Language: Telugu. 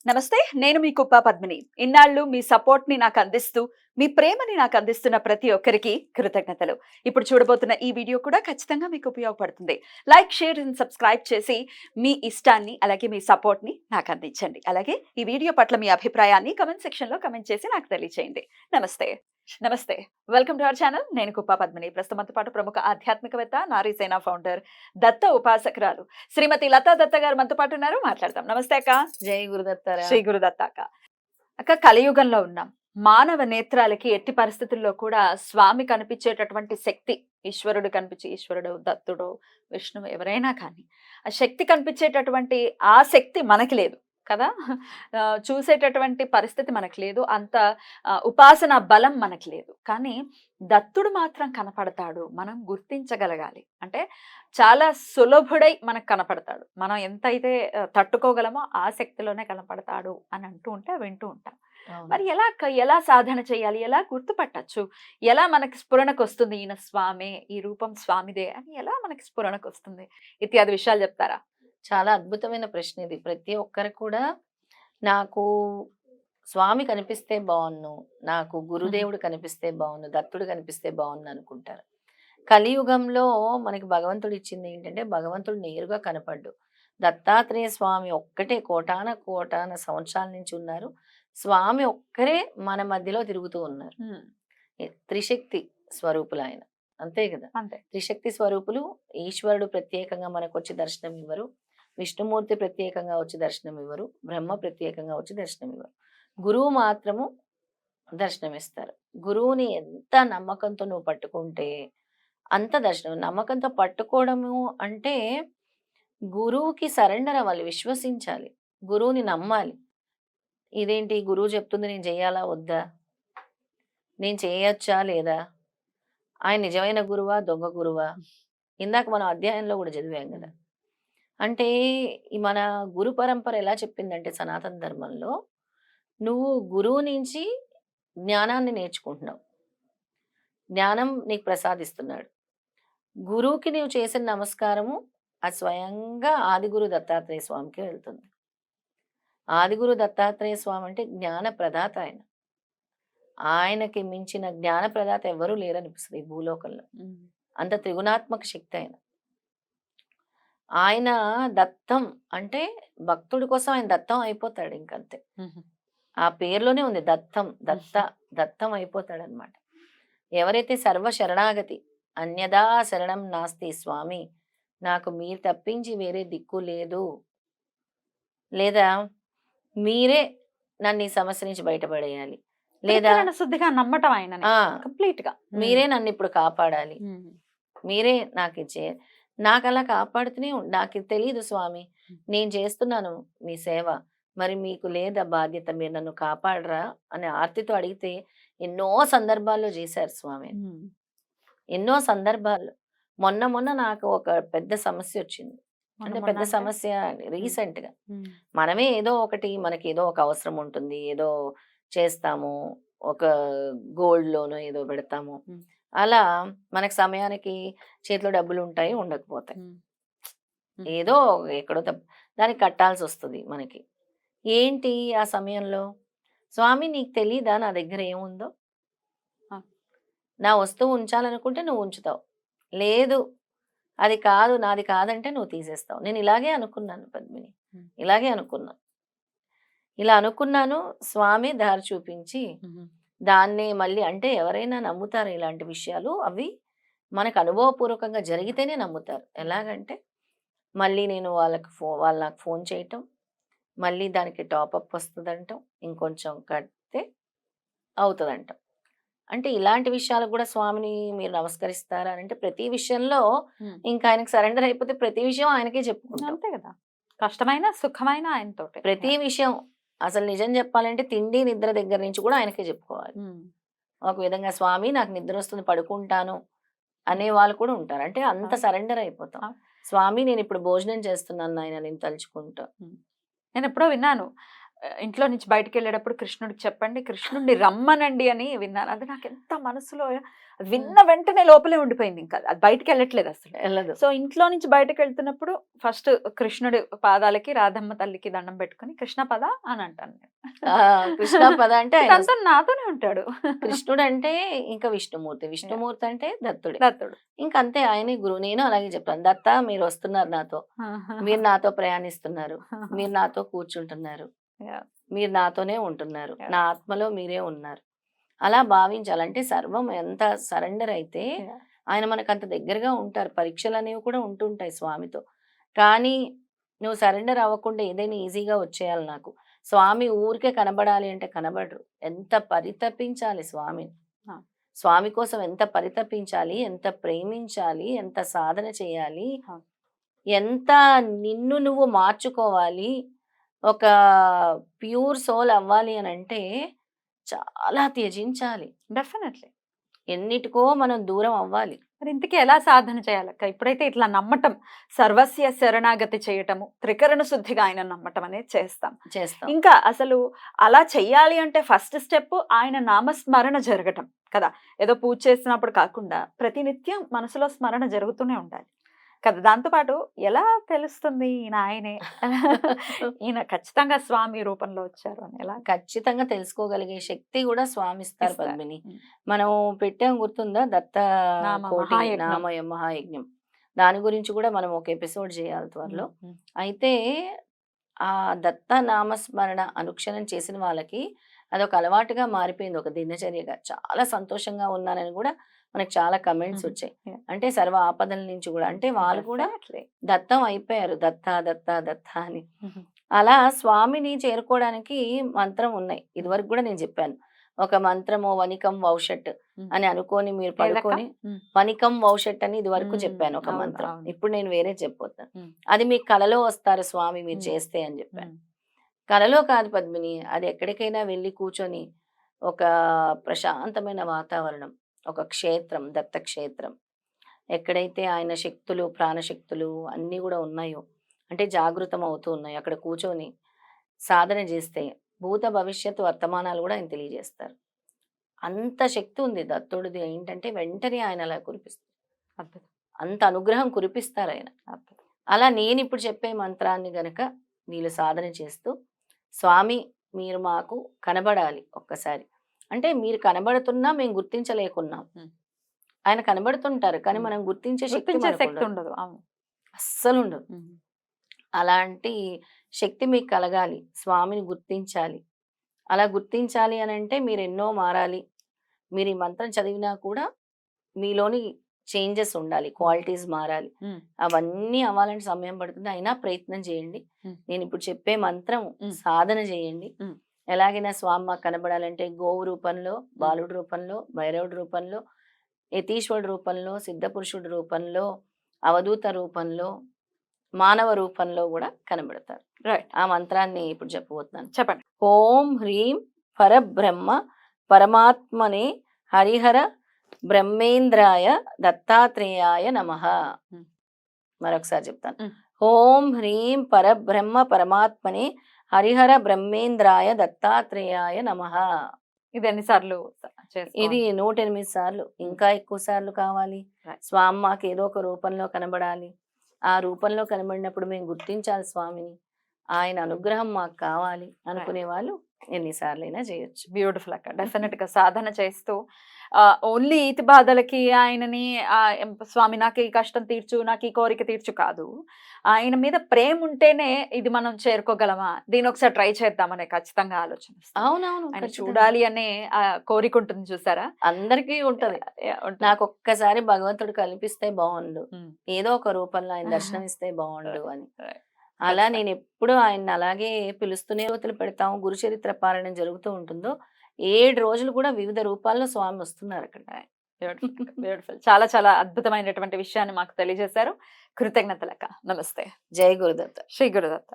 నమస్తే. నేను మీ కుప్ప పద్మిని. ఇన్నాళ్ళు మీ సపోర్ట్‌ని నాకందిస్తూ, మీ ప్రేమని నాకందిస్తున్న ప్రతి ఒక్కరికి కృతజ్ఞతలు. ఇప్పుడు చూడబోతున్న ఈ వీడియో కూడా ఖచ్చితంగా మీకు ఉపయోగపడుతుంది. లైక్, షేర్ అండ్ సబ్స్క్రైబ్ చేసి మీ ఇష్టాన్ని, అలాగే మీ సపోర్ట్‌ని నాకందించండి. అలాగే ఈ వీడియో పట్ల మీ అభిప్రాయాన్ని కామెంట్ సెక్షన్‌లో కామెంట్ చేసి నాకు తెలియచేయండి. నమస్తే. నమస్తే. Welcome to our channel. నేను కుప్ప పద్మిని. ప్రస్తుతం మనతో పాటు ప్రముఖ ఆధ్యాత్మికవేత్త, నారీసేన ఫౌండర్, దత్త ఉపాసకురాలు శ్రీమతి లతా దత్త గారు మనతో పాటు ఉన్నారు. మాట్లాడదాం. నమస్తే అక్క. జై గురుదత్తారా. శ్రీ గురుదత్త అక్క. అక్క, కలియుగంలో ఉన్నాం. మానవ నేత్రాలకి ఎట్టి పరిస్థితుల్లో కూడా స్వామి కనిపించేటటువంటి శక్తి, ఈశ్వరుడు కనిపించే ఈశ్వరుడు, దత్తుడు, విష్ణువు ఎవరైనా కానీ ఆ శక్తి కనిపించేటటువంటి ఆ శక్తి మనకి లేదు కదా. చూసేటటువంటి పరిస్థితి మనకు లేదు. అంత ఉపాసన బలం మనకి లేదు. కానీ దత్తుడు మాత్రం కనపడతాడు. మనం గుర్తించగలగాలి. అంటే చాలా సులభుడై మనకు కనపడతాడు. మనం ఎంతైతే తట్టుకోగలమో ఆ శక్తిలోనే కనపడతాడు అని అంటూ ఉంటే వింటూ ఉంటాం. మరి ఎలా సాధన చేయాలి? ఎలా గుర్తుపట్టచ్చు? ఎలా మనకి స్ఫురణకు వస్తుంది ఈయన స్వామే, ఈ రూపం స్వామిదే అని ఎలా మనకి స్ఫురణకు వస్తుంది? ఇత్యాది విషయాలు చెప్తారా? చాలా అద్భుతమైన ప్రశ్న ఇది. ప్రతి ఒక్కరు కూడా నాకు స్వామి కనిపిస్తే బాగున్ను, నాకు గురుదేవుడు కనిపిస్తే బాగున్ను, దత్తుడు కనిపిస్తే బాగున్ను అనుకుంటారు. కలియుగంలో మనకి భగవంతుడు ఇచ్చింది ఏంటంటే, భగవంతుడు నేరుగా కనపడ్డు. దత్తాత్రేయ స్వామి ఒక్కటే కోటాన కోటాన సంవత్సరాల నుంచి ఉన్నారు. స్వామి ఒక్కరే మన మధ్యలో తిరుగుతూ ఉన్నారు. త్రిశక్తి స్వరూపులు ఆయన, అంతే కదా. అంతే. త్రిశక్తి స్వరూపులు. ఈశ్వరుడు ప్రత్యేకంగా మనకు వచ్చి దర్శనం ఇవ్వరు, విష్ణుమూర్తి ప్రత్యేకంగా వచ్చి దర్శనం ఇవ్వరు, బ్రహ్మ ప్రత్యేకంగా వచ్చి దర్శనం ఇవ్వరు. గురువు మాత్రము దర్శనమిస్తారు. గురువుని ఎంత నమ్మకంతో నువ్వు పట్టుకుంటే అంత దర్శనం. నమ్మకంతో పట్టుకోవడము అంటే గురువుకి సరెండర్ అవ్వాలి, విశ్వసించాలి, గురువుని నమ్మాలి. ఇదేంటి గురువు చెప్తుంది నేను చేయాలా వద్దా, నేను చేయొచ్చా లేదా, ఆయన నిజమైన గురువా దొంగ గురువా? ఇందాక మనం అధ్యాయంలో కూడా చదివాం కదా. అంటే ఈ మన గురు పరంపర ఎలా చెప్పిందంటే, సనాతన ధర్మంలో నువ్వు గురువు నుంచి జ్ఞానాన్ని నేర్చుకుంటున్నావు, జ్ఞానం నీకు ప్రసాదిస్తున్నాడు. గురువుకి నీవు చేసిన నమస్కారము అది స్వయంగా ఆదిగురు దత్తాత్రేయ స్వామికి వెళ్తుంది. ఆదిగురు దత్తాత్రేయ స్వామి అంటే జ్ఞాన ప్రదాత. ఆయనకి మించిన జ్ఞాన ప్రదాత ఎవరూ లేరనిపిస్తుంది ఈ భూలోకంలో. అంత త్రిగుణాత్మక శక్తి ఆయన. ఆయన దత్తం అంటే భక్తుడి కోసం ఆయన దత్తం అయిపోతాడు, ఇంకంతే. ఆ పేరులోనే ఉంది దత్తం. దత్తం అయిపోతాడు అనమాట. ఎవరైతే సర్వ శరణాగతి, అన్యదా శరణం నాస్తి స్వామి, నాకు మీరు తప్పించి వేరే దిక్కు లేదు, లేదా మీరే నన్ను ఈ సమస్య నుంచి బయటపడేయాలి, లేదా శుద్ధిగా నమ్మటం ఆయన కంప్లీట్ గా మీరే నన్ను ఇప్పుడు కాపాడాలి, మీరే నాకు ఇచ్చే, నాకు అలా కాపాడుతూనే నాకు తెలియదు స్వామి, నేను చేస్తున్నాను మీ సేవ, మరి మీకు లేదా బాధ్యత, మీరు నన్ను కాపాడరా అని ఆర్తితో అడిగితే ఎన్నో సందర్భాల్లో చేశారు స్వామి. ఎన్నో సందర్భాల్లో. మొన్న నాకు ఒక పెద్ద సమస్య వచ్చింది. అంటే పెద్ద సమస్య రీసెంట్ గా. మనమే ఏదో ఒకటి, మనకి ఏదో ఒక అవసరం ఉంటుంది, ఏదో చేస్తాము, ఒక గోల్డ్ లోన్ ఏదో పెడతాము, అలా మనకు సమయానికి చేతిలో డబ్బులు ఉంటాయి, ఉండకపోతాయి, ఏదో ఎక్కడో దానికి కట్టాల్సి వస్తుంది మనకి. ఏంటి ఆ సమయంలో, స్వామి నీకు తెలీదా నా దగ్గర ఏముందో, నా వస్తువు ఉంచాలనుకుంటే నువ్వు ఉంచుతావు, లేదు అది కాదు నాది కాదంటే నువ్వు తీసేస్తావు. నేను ఇలాగే అనుకున్నాను పద్మిని, ఇలాగే అనుకున్నాను, ఇలా అనుకున్నాను. స్వామి దారి చూపించి దాన్నే మళ్ళీ, అంటే ఎవరైనా నమ్ముతారు ఇలాంటి విషయాలు, అవి మనకు అనుభవపూర్వకంగా జరిగితేనే నమ్ముతారు. ఎలాగంటే మళ్ళీ నేను వాళ్ళు నాకు ఫోన్ చేయటం, మళ్ళీ దానికి టాపప్ వస్తుందంటాం, ఇంకొంచెం కడితే అవుతుందంటాం. అంటే ఇలాంటి విషయాలకు కూడా స్వామిని మీరు నమస్కరిస్తారా అంటే, ప్రతి విషయంలో ఇంకా ఆయనకు సరెండర్ అయిపోతే ప్రతి విషయం ఆయనకే చెప్పుకుంటాం. అంతే కదా. కష్టమైన సుఖమైన ఆయనతో ప్రతి విషయం. అసలు నిజం చెప్పాలంటే తిండి నిద్ర దగ్గర నుంచి కూడా ఆయనకే చెప్పుకోవాలి. ఒక విధంగా స్వామి నాకు నిద్ర వస్తుంది పడుకుంటాను అనే వాళ్ళు కూడా ఉంటారు. అంటే అంత సరెండర్ అయిపోతాం. స్వామి నేను ఇప్పుడు భోజనం చేస్తున్నాను నాయన, నేను తలుచుకుంటా. నేను ఎప్పుడో విన్నాను, ఇంట్లో నుంచి బయటికి వెళ్ళేటప్పుడు కృష్ణుడికి చెప్పండి, కృష్ణుడిని రమ్మనండి అని విన్నాను. అది నాకు ఎంత మనసులో అది విన్న వెంటనే లోపలే ఉండిపోయింది. ఇంకా అది బయటికి వెళ్ళట్లేదు అసలు. వెళ్ళదు. సో ఇంట్లో నుంచి బయటకు వెళ్తున్నప్పుడు ఫస్ట్ కృష్ణుడి పాదాలకి రాధమ్మ తల్లికి దండం పెట్టుకుని కృష్ణ పద అని అంటాను నేను. కృష్ణ పద అంటే ఆయన ఇదంతా నాతోనే ఉంటాడు. కృష్ణుడు అంటే ఇంకా విష్ణుమూర్తి, విష్ణుమూర్తి అంటే దత్తుడే. దత్తుడు. ఇంకా అంతే, ఆయనే గురువు. నేను అలాగే చెప్తాను, దత్త మీరు వస్తున్నారు నాతో, మీరు నాతో ప్రయాణిస్తున్నారు, మీరు నాతో కూర్చుంటున్నారు, Yeah. మీరు నాతోనే ఉంటున్నారు, Yeah. నా ఆత్మలో మీరే ఉన్నారు. అలా భావించాలంటే సర్వం ఎంత సరెండర్ అయితే Yeah. ఆయన మనకు అంత దగ్గరగా ఉంటారు. పరీక్షలు అనేవి కూడా ఉంటుంటాయి స్వామితో. కానీ నువ్వు సరెండర్ అవ్వకుండా ఏదైనా ఈజీగా వచ్చేయాలి నాకు, స్వామి ఊరికే కనబడాలి అంటే కనబడరు. ఎంత పరితపించాలి స్వామిని, Ah. స్వామి కోసం ఎంత పరితపించాలి, ఎంత ప్రేమించాలి, ఎంత సాధన చేయాలి, Ah. ఎంత నిన్ను నువ్వు మార్చుకోవాలి, ఒక ప్యూర్ సోల్ అవ్వాలి అని అంటే చాలా త్యజించాలి. డెఫినెట్లీ. ఎన్నిటికో మనం దూరం అవ్వాలి. మరి ఇంతకీ ఎలా సాధన చేయాలక్క? ఇప్పుడైతే ఇట్లా నమ్మటం, సర్వస్య శరణాగతి చేయటము, త్రికరణ శుద్ధిగా ఆయన నమ్మటం అనేది చేస్తాం. ఇంకా అసలు అలా చెయ్యాలి అంటే ఫస్ట్ స్టెప్ ఆయన నామస్మరణ జరగటం కదా. ఏదో పూజ చేసినప్పుడు కాకుండా ప్రతినిత్యం మనసులో స్మరణ జరుగుతూనే ఉండాలి కదా. దాంతోపాటు ఎలా తెలుస్తుంది ఈయన ఆయనే, ఈయన ఖచ్చితంగా స్వామి రూపంలో వచ్చారు అని ఎలా? ఖచ్చితంగా తెలుసుకోగలిగే శక్తి కూడా స్వామి ఇస్తారు ఇస్తారు. పద్మిని. మనం పెట్టాం గుర్తుందా, దత్త నామ కోటి మహాయజ్ఞం. నామయ మహాయజ్ఞం. దాని గురించి కూడా మనం ఒక ఎపిసోడ్ చేయాలి త్వరలో. అయితే ఆ దత్త నామస్మరణ అనుక్షణం చేసిన వాళ్ళకి అదొక అలవాటుగా మారిపోయింది, ఒక దినచర్యగా. చాలా సంతోషంగా ఉన్నానని కూడా మనకు చాలా కమెంట్స్ వచ్చాయి. Yeah. అంటే సర్వ ఆపదల నుంచి కూడా, అంటే వాళ్ళు కూడా Definitely. దత్తం అయిపోయారు, దత్త దత్త దత్త అని. Mhm. అలా స్వామిని చేరుకోవడానికి మంత్రం ఉన్నాయి. ఇదివరకు కూడా నేను చెప్పాను, ఒక మంత్రము వనికం వౌషట్ అని అనుకొని మీరు పడుకొని, వనికం వౌషట్ అని ఇది వరకు చెప్పాను ఒక అవును, మంత్రం. అవును. ఇప్పుడు నేను వేరే చెప్పొద్దాను. Mm. అది మీకు కలలో వస్తారు స్వామి మీరు Mm. చేస్తే అని చెప్పాను. కలలో కాదు పద్మిని, అది ఎక్కడికైనా వెళ్ళి కూర్చొని ఒక ప్రశాంతమైన వాతావరణం, ఒక క్షేత్రం, దత్తక్షేత్రం, ఎక్కడైతే ఆయన శక్తులు, ప్రాణశక్తులు అన్నీ కూడా ఉన్నాయో, అంటే జాగృతం అవుతూ ఉన్నాయి, అక్కడ కూర్చొని సాధన చేస్తే భూత భవిష్యత్తు వర్తమానాలు కూడా ఆయన తెలియజేస్తారు. అంత శక్తి ఉంది దత్తుడిది. ఏంటంటే వెంటనే ఆయన అలా కురిపిస్తారు, అద్భుతం. అంత అనుగ్రహం కురిపిస్తారు ఆయన. అద్భుతం. అలా నేను ఇప్పుడు చెప్పే మంత్రాన్ని గనక వీళ్ళు సాధన చేస్తూ, స్వామి మీరు మాకు కనబడాలి ఒక్కసారి అంటే, మీరు కనబడుతున్నా మేము గుర్తించలేకున్నాం. ఆయన కనబడుతుంటారు కానీ మనం గుర్తించే శక్తి శక్తి ఉండదు. అవును, అస్సలు ఉండదు. అలాంటి శక్తి మీకు కలగాలి, స్వామిని గుర్తించాలి. అలా గుర్తించాలి అని అంటే మీరు ఎన్నో మారాలి. మీరు ఈ మంత్రం చదివినా కూడా మీలోని చేంజెస్ ఉండాలి, క్వాలిటీస్ మారాలి. అవన్నీ అవ్వాలంటే సమయం పడుతుంది, అయినా ప్రయత్నం చేయండి. నేను ఇప్పుడు చెప్పే మంత్రం సాధన చేయండి. ఎలాగైనా స్వామి మాకు కనబడాలంటే గోవు రూపంలో, బాలుడి రూపంలో, భైరవుడి రూపంలో, యతీశ్వరుడు రూపంలో, సిద్ధపురుషుడి రూపంలో, అవధూత రూపంలో, మానవ రూపంలో కూడా కనబడతారు. రైట్. ఆ మంత్రాన్ని ఇప్పుడు చెప్పబోతున్నాను. చెప్పండి. ఓం హ్రీం పరబ్రహ్మ పరమాత్మనే హరిహర బ్రహ్మేంద్రాయ దత్తాత్రేయాయ నమః. మరొకసారి చెప్తాను. ఓం హ్రీం పరబ్రహ్మ పరమాత్మనే హరిహర బ్రహ్మేంద్రాయ దత్తాత్రేయాయ నమః. ఇది ఎన్నిసార్లు? ఇది 108 సార్లు. ఇంకా ఎక్కువ సార్లు కావాలి. స్వామి మాకు ఏదో ఒక రూపంలో కనబడాలి. ఆ రూపంలో కనబడినప్పుడు మేము గుర్తించాలి స్వామిని, ఆయన అనుగ్రహం మాకు కావాలి అనుకునే వాళ్ళు ఎన్నిసార్లైనా చేయొచ్చు. బ్యూటిఫుల్ అక్క. డెఫినెట్ గా సాధన చేస్తూ ఓన్లీ ఈతి బాధలకి ఆయనని స్వామి నాకు ఈ కష్టం తీర్చు, నాకు ఈ కోరిక తీర్చు కాదు, ఆయన మీద ప్రేమ ఉంటేనే ఇది మనం చేరుకోగలమా, దీని ఒకసారి ట్రై చేద్దామనే ఖచ్చితంగా ఆలోచన. అవునవును, ఆయన చూడాలి అనే కోరిక ఉంటుంది చూసారా, అందరికీ ఉంటది. నాకు ఒక్కసారి భగవంతుడు కల్పిస్తే బాగుండు, ఏదో ఒక రూపంలో ఆయన దర్శనం ఇస్తే బాగుండు అని. అలా నేను ఎప్పుడు ఆయన అలాగే పిలుస్తూనే జ్యోతులు పెడతాము. గురు చరిత్ర పారాయణం జరుగుతూ ఉంటుందో 7 రోజులు కూడా వివిధ రూపాల్లో స్వామి వస్తున్నారు అక్కడ. బ్యూటిఫుల్. చాలా చాలా అద్భుతమైనటువంటి విషయాన్ని మాకు తెలియజేశారు. కృతజ్ఞతలక్క. నమస్తే. జై గురుదత్త. శ్రీ గురుదత్త.